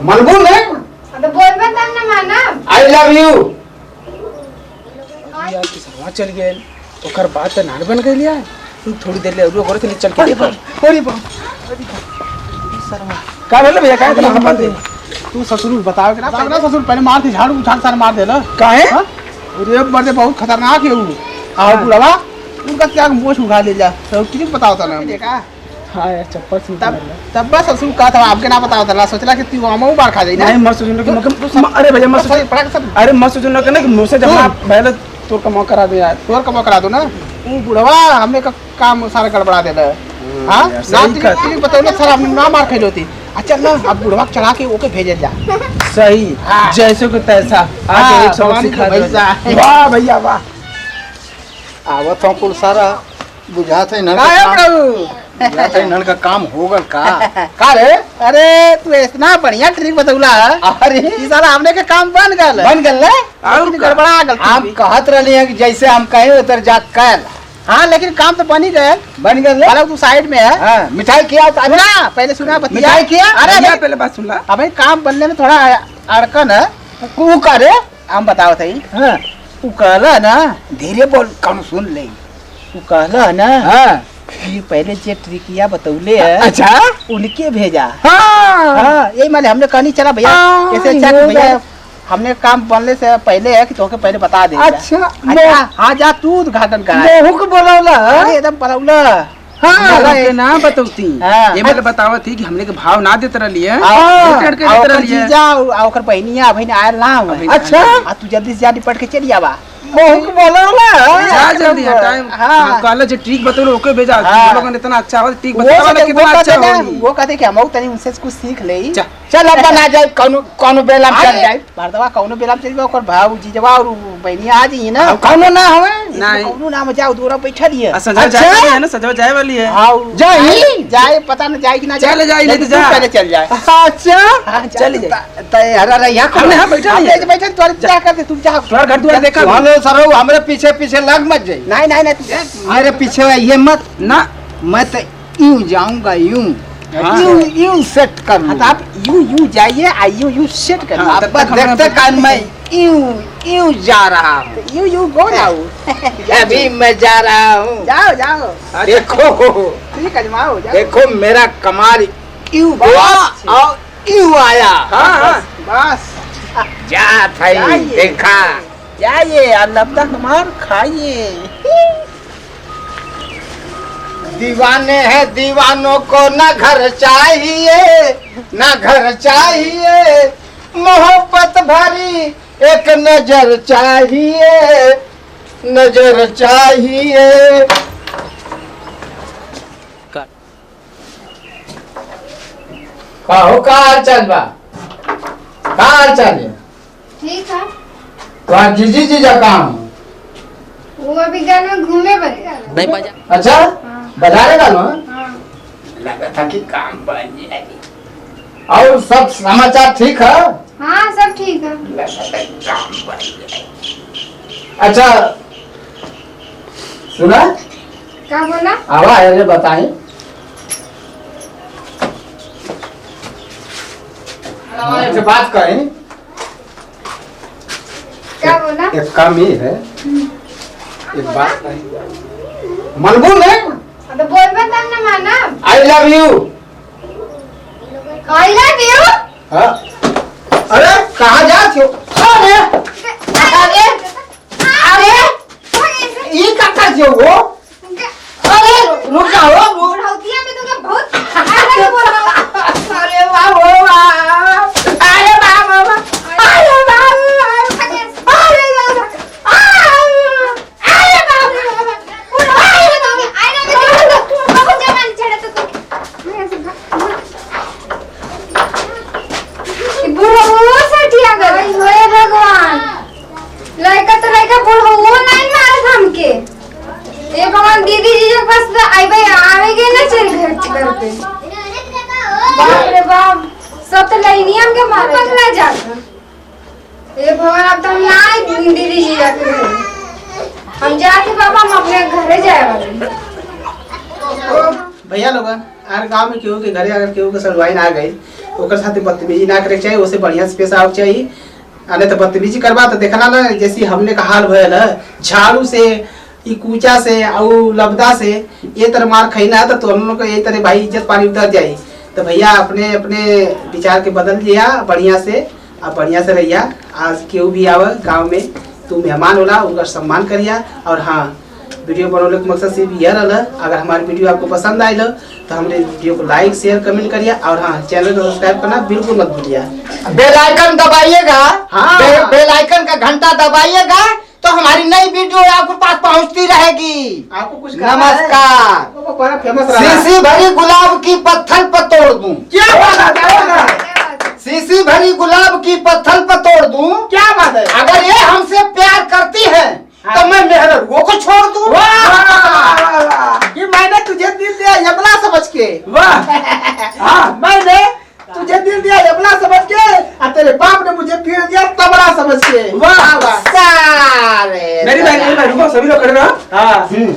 मनबू नहीं तो बोलबे तब ना माना। आई लव यू यार किसवा चल गए ओकर बात त नान बन गइल यार तू थोड़ी देर ले और करे थे चल के देखो अरे बाप का बोले भैया का इतना हपा दे तू ससुर बताओ कि ना ससुर पहले मार थी झाड़ू उठा सारे मार देला काहे अरे बड़े बहुत खतरनाक है वो आओ बुढ़वा उनका क्या मोछ उठा ले जा तो किसी बताओ था ना देखा हां यार चप्पल से तब बस ससुर का था आपके ना बताओ था सोचला कि तू हमऊ बार खा जाई ना नहीं मत सुन के अरे भैया मत अरे मत सुन के ना कि मुझसे जब पहले तोर का मौका करा दे यार तोर का मौका करा दो ना वो बुढ़वा हमने का काम सारा गड़बड़ा देला हां ना तेरी बताओ सारा हमने ना मार खाई होती अच्छा ना अब बुढ़वा चढ़ा के ओके भेजे जा सही जैसे को तैसा आज एक सबक सिखा दे वाह भैया वाह आवत हम कुल सारा बुझात है ना बुझात है ना का काम होगा का रे अरे तू इतना बढ़िया ट्रिक बतौला अरे ई साला हमने के काम बन गल और गड़बड़ा गल हम कहत रहली हैं कि जैसे हम कहे उधर जात कर हाँ लेकिन काम तो बन ही गए बन गए वाला तू साइड में है हां मिठाई किया सुना पहले सुना बतिया मिठाई किया अरे भैया पहले बात सुन ला अबे काम बनने में थोड़ा अड़कन है तू करे हम बताओ थई हां तू कहला ना धीरे बोल कौन सुन ले तू कहला ना हां ये पहले जे ट्रिकिया बतौले है अच्छा उनके भेजा हां हाँ यही माने हमने कहनी चला भैया ऐसे अच्छा कि भैया हमने काम बनने से पहले है कि तोके पहले बता दे अच्छा हाँ जा तू उद्घाटन करा मोहू को बोलौला अरे एकदम पलौला हां के ना बतौती हाँ। ये मतलब बतावत थी कि हमने के भाव ना देत रहली है हाँ। के देत रहली है जीजा और ओकर बहनिया बहन आयल ना हुए। अच्छा आ तू जल्दी से जा निपट के चली आवा मोहू को बोलौला जा जल्दी टाइम हाँ। कहला जे ट्रिक बतौलो ओके भेजा हाँ। लोगन इतना अच्छा हो ट्रिक वो बतावा कहते- कितना वो अच्छा कहते ना- होई वो कहते कि हम तनी उनसे कुछ सीख ले चल अब बना जाए कौन बेला में चल जाए भारतवा कौनो बेला में चली ओकर भाव जीजवा और बहनिया आ जी ना कौनो ना हवे नहीं। कौनो नाम जाओ दूरा बैठा दिए सजा अच्छा। जाए वाली है ना सजा जाए वाली है हाँ जाई? जाए पता न जाए कि ना चले जाए, नहीं तो तू जा। पहले चल जाए अच्छा हाँ, चली जाए। अरे यहाँ हमने यहाँ बैठा हम नहीं है ऐसे बैठे तो क्या करते तुम जाओ तोरा घर द्वार देखा हमने सरो हमरे पीछे पीछे लग मत जाई नहीं नहीं नहीं तुम मेरे पीछे ये मत ना मैं तो यूं जाऊंगा यूं हाँ। यूं यूं सेट कर हाँ, तो आप यूं जाइए आ यूं सेट कर हाँ, आप तब बस तक हमें देखते कान मैं यूं जा रहा हूँ यूं गो जाओ अभी मैं जा रहा हूँ जाओ जाओ देखो ठीक अजमाओ जाओ देखो मेरा कमाल यूं गया और यूं आया हाँ बस जा भाई जाइए। देखा जाइए और लपता कमार खाइए दीवाने हैं दीवानों को ना घर चाहिए ना घर चाहिए मोहब्बत भरी एक नजर चाहिए नजर चाहिए कहो का हाल चाल बा का हाल चाल है ठीक है वहाँ जीजी जीजा कहाँ हो? वो अभी गए में घूमे बने। नहीं बजा अच्छा हाँ। बाजारे डालो हाँ लगा था कि काम बन जाएगी और सब समाचार ठीक है हाँ सब ठीक है। लगा था कि काम बन जाएगी अच्छा सुना क्या बोला? आवा है बताएं से बात करें क्या बोला? एक काम ये है एक बात नहीं मनबू नहीं तो बोलबे तब ना माना। I love you I love you। अरे कहाँ जाती हो अरे अरे अरे ये क्या करती हो वो अरे रुक जाओ बुढ़ौतिया में तो बहुत अलग बोल रहा हूँ। अरे वाह वाह अरे वाह वाह अरे वाह भगवान लड़का तो लड़का बुढ़ो नहीं मारत हमके ये भगवान दीदी जी के पास तो आइबे आवेगे ना चल घर घर पे बाप रे बाप सब तो लाइनिया हमके मार पकड़ा जाता ये भगवान अब तो हम ना आए दीदी जी जाके हम जाके बाबा हम अपने घरे जाए वाले भैया लोगन यार गांव में केहू के घरे अगर केहू के सलवाइन आ गई ओकर साथे बदतमीजी ना करे चाहिए, उसे बढ़िया से पेश आवे चाहिए। अने तो बदतमीजी करबा तो देखला ना जैसी हमने का हाल भयल है, झाड़ू से ई कूचा से और लबदा से ये तरह मार खइना तो हम लोग को ये तरह भाई इज्जत पानी उतर जाई। तो भैया अपने अपने विचार के बदल लिया बढ़िया से, अब बढ़िया से रहिया। आज केहू भी आवे गांव में तू मेहमान होला, उनका सम्मान करिया। और हाँ, वीडियो बनाने का मकसद सिर्फ यह रहा, अगर हमारी वीडियो आपको पसंद आए तो हमारे वीडियो को लाइक शेयर कमेंट करिए। और हाँ, चैनल को सब्सक्राइब करना बिल्कुल मत भूलिए। बेल आइकन दबाइएगा, हाँ। बेल आइकन का घंटा दबाइएगा तो हमारी नई वीडियो आपको पास पहुंचती रहेगी। आपको कुछ नमस्कार। वो बड़ा फेमस रहा है। शीशी भरी गुलाब की पत्थर पर तोड़ दूं। क्या बात है? शीशी भरी गुलाब की पत्थर पर तोड़ दूं। क्या बात है? अगर ये हमसे प्यार करती है तो मैं मेहरुआ को छोड़ दूं। कि मैंने तुझे दिल दिया यबला समझ के। वाह हाँ, मैंने तुझे दिल दिया यबला समझ के और तेरे बाप ने मुझे दिल दिया तबला समझ के। वाह वाह। सारे मेरी बहन रुको, सभी लोग खड़े रहो। हाँ